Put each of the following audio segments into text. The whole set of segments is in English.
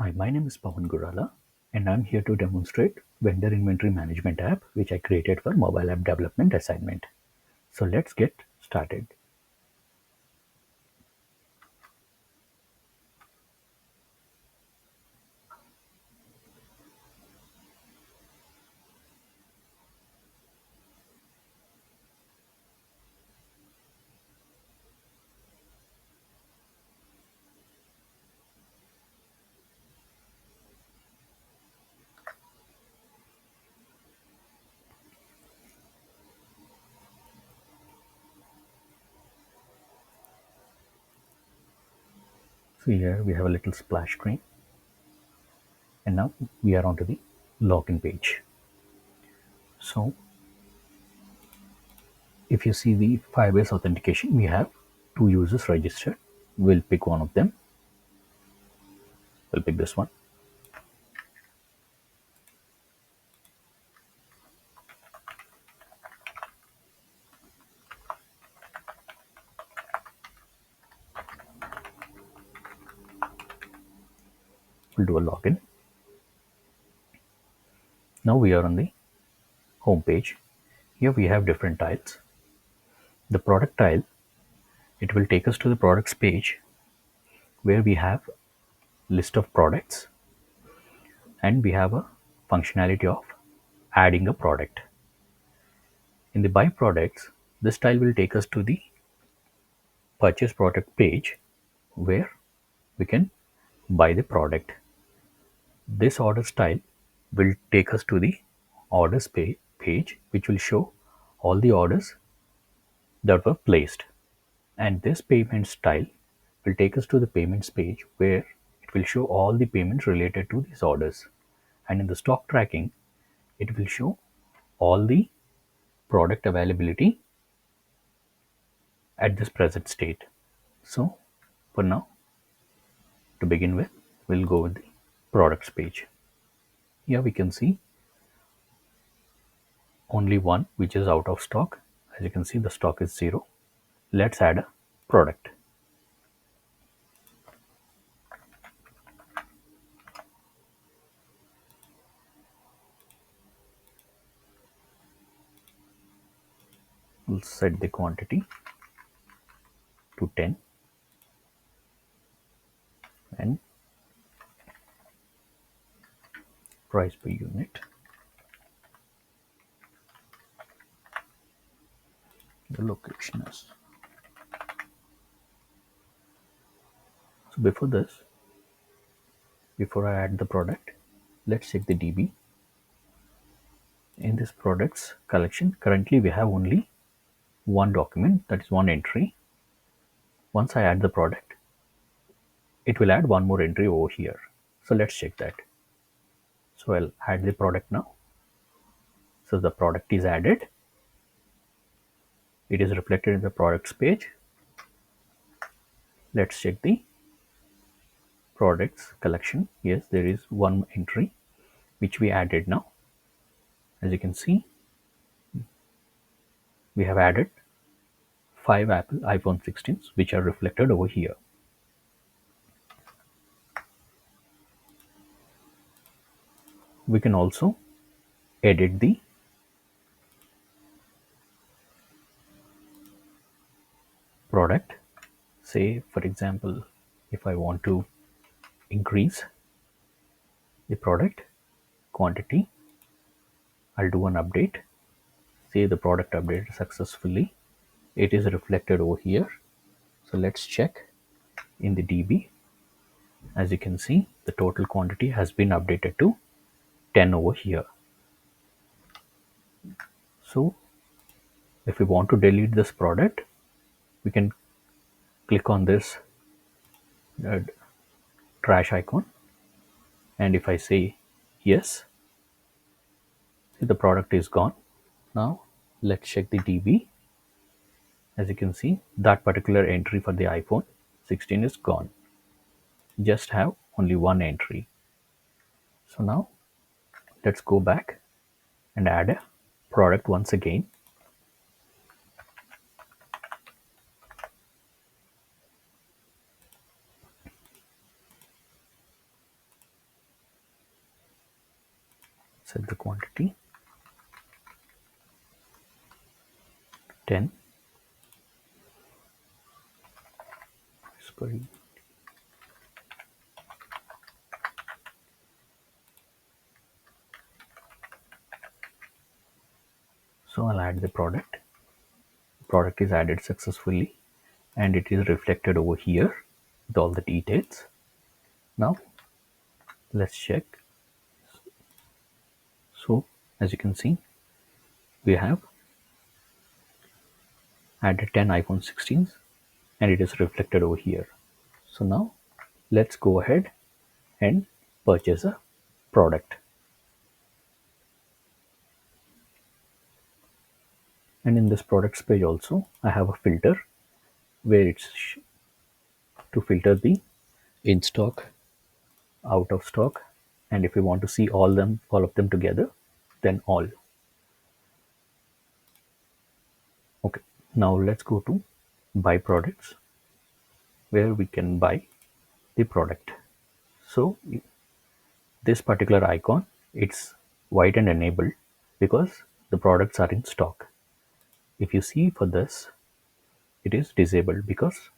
Hi, my name is Pawan Gurala, and I'm here to demonstrate Vendor Inventory Management app, which I created for mobile app development assignment. So let's get started. So here we have a little splash screen, and now we are onto the login page. So if you see the Firebase authentication, we have two users registered. We'll pick one of them. We'll pick this one. We'll do a login. Now we are on the home page. Here we have different tiles. The product tile, it will take us to the products page where we have list of products and we have a functionality of adding a product. In the buy products, this tile will take us to the purchase product page where we can buy the product. This order style will take us to the orders page which will show all the orders that were placed. And this payment style will take us to the payments page where it will show all the payments related to these orders. And in the stock tracking, it will show all the product availability at this present state. So for now, to begin with, we'll go with the products page. Here we can see only one which is out of stock. As you can see, the stock is 0. Let's add a product. We'll set the quantity to 10 and price per unit. The location is. So before I add the product, let's check the DB. In this products collection, currently we have only one document, that is one entry. Once I add the product, it will add one more entry over here. So let's check that. So I'll add the product now. So the product is added. It is reflected in the products page. Let's check the products collection. Yes, there is one entry which we added now. As you can see, we have added 5 Apple iPhone 16s which are reflected over here. We can also edit the product. Say for example, if I want to increase the product quantity, I'll do an update. Say the product updated successfully. It is reflected over here. So let's check in the DB. As you can see, the total quantity has been updated to 10 over here. So if we want to delete this product, we can click on this uh, trash icon, and if I say yes, see the product is gone. Now let's check the DB. As you can see, that particular entry for the iPhone 16 is gone. Just have only one entry. So now let's go back and add a product once again. set the quantity 10. So I'll add the product. Product is added successfully and it is reflected over here with all the details. Now let's check. So as you can see, we have added 10 iPhone 16s and it is reflected over here. So now let's go ahead and purchase a product. And in this products page also, I have a filter where it's to filter the in stock, out of stock, and if we want to see all of them together, then all. Okay, now let's go to buy products where we can buy the product. So this particular icon, it's white and enabled because the products are in stock. If you see for this, it is disabled because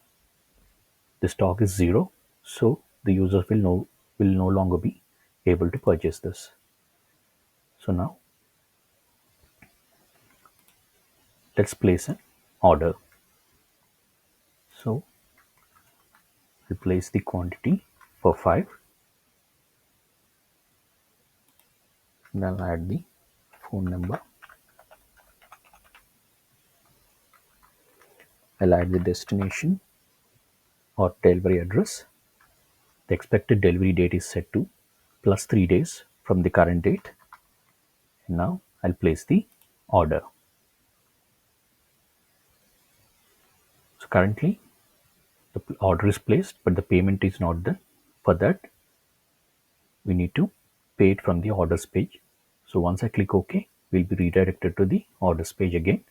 the stock is 0, so the users will no longer be able to purchase this. So now let's place an order. So we'll place the quantity for 5, and I'll add the phone number. I'll add the destination or delivery address. The expected delivery date is set to plus 3 days from the current date. And now I'll place the order. So currently the order is placed, but the payment is not done. For that, we need to pay it from the orders page. So once I click OK, we'll be redirected to the orders page again.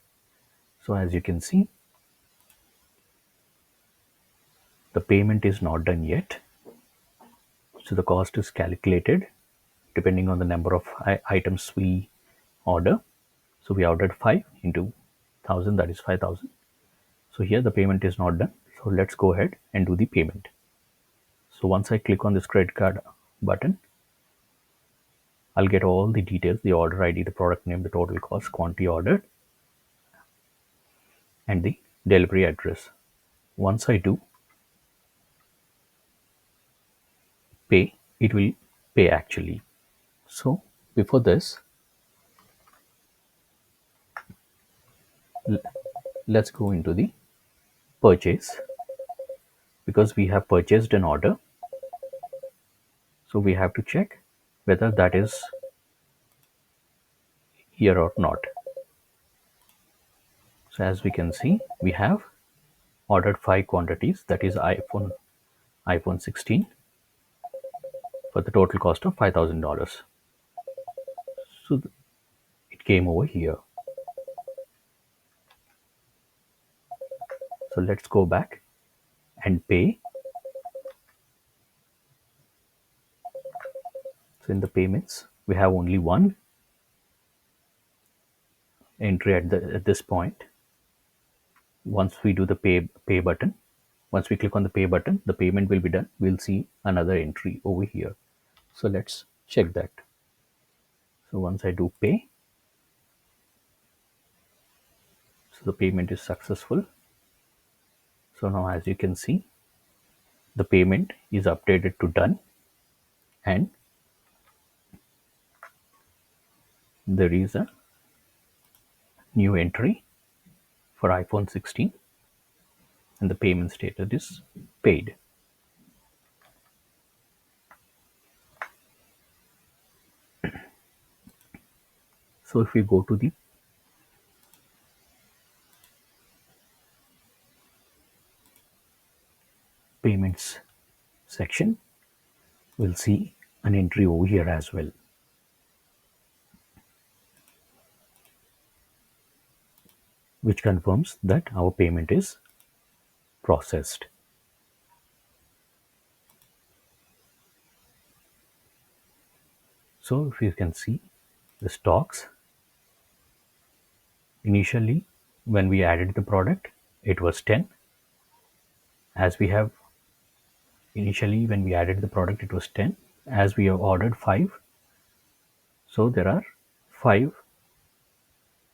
So as you can see, the payment is not done yet. So the cost is calculated depending on the number of items we order. So we ordered 5 into 1000, that is 5000. So here the payment is not done. So let's go ahead and do the payment. So once I click on this credit card button, I'll get all the details: the order ID, the product name, the total cost, quantity ordered, and the delivery address. Once I do pay, it will pay actually. So before this, let's go into the purchase, because we have purchased an order. So we have to check whether that is here or not. So as we can see, we have ordered 5 quantities, that is iPhone 16, for the total cost of $5,000. So it came over here. So let's go back and pay. So in the payments, we have only one entry at this point. Once we do the pay button, once we click on the pay button, the payment will be done. We'll see another entry over here. So let's check that. So once I do pay, so the payment is successful. So now as you can see, the payment is updated to done, and there is a new entry for iPhone 16, and the payment status is paid. So if we go to the payments section, we'll see an entry over here as well, which confirms that our payment is processed. So if you can see, the stocks. Initially, when we added the product, it was 10. As we have initially, when we added the product, it was 10. As we have ordered 5, so there are 5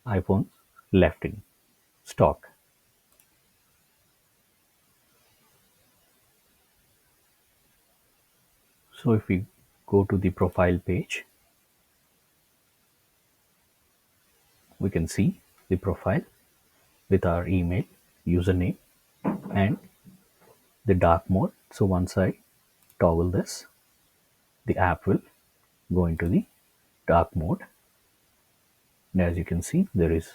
iPhones left in stock. So if we go to the profile page, we can see the profile with our email, username, and the dark mode. So once I toggle this, the app will go into the dark mode. And as you can see, there is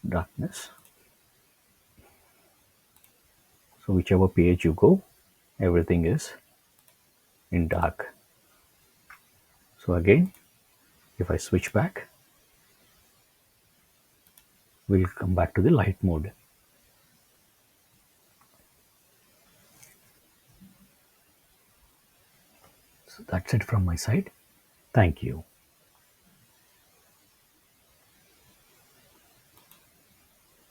darkness. So whichever page you go, everything is in dark. So again, if I switch back, we'll come back to the light mode. So that's it from my side. Thank you.